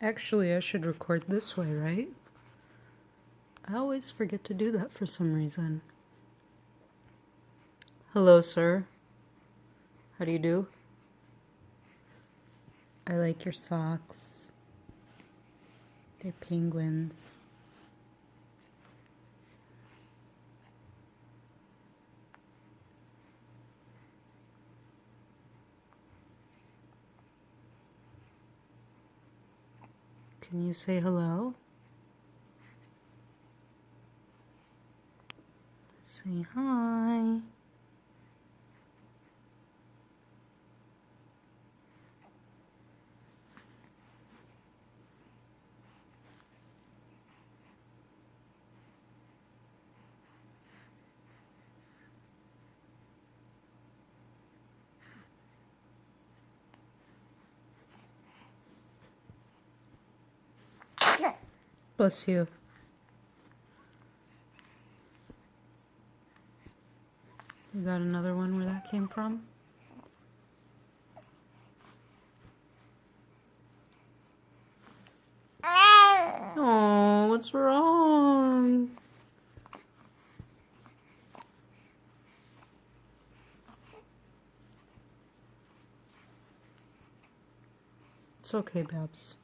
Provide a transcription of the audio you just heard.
Actually, I should record this way, right? I always forget to do that for some reason. Hello, sir. How do you do? I like your socks. They're penguins. Can you say hello? Say hi. Bless you. You got another one where that came from? Oh, what's wrong? It's okay, Babs.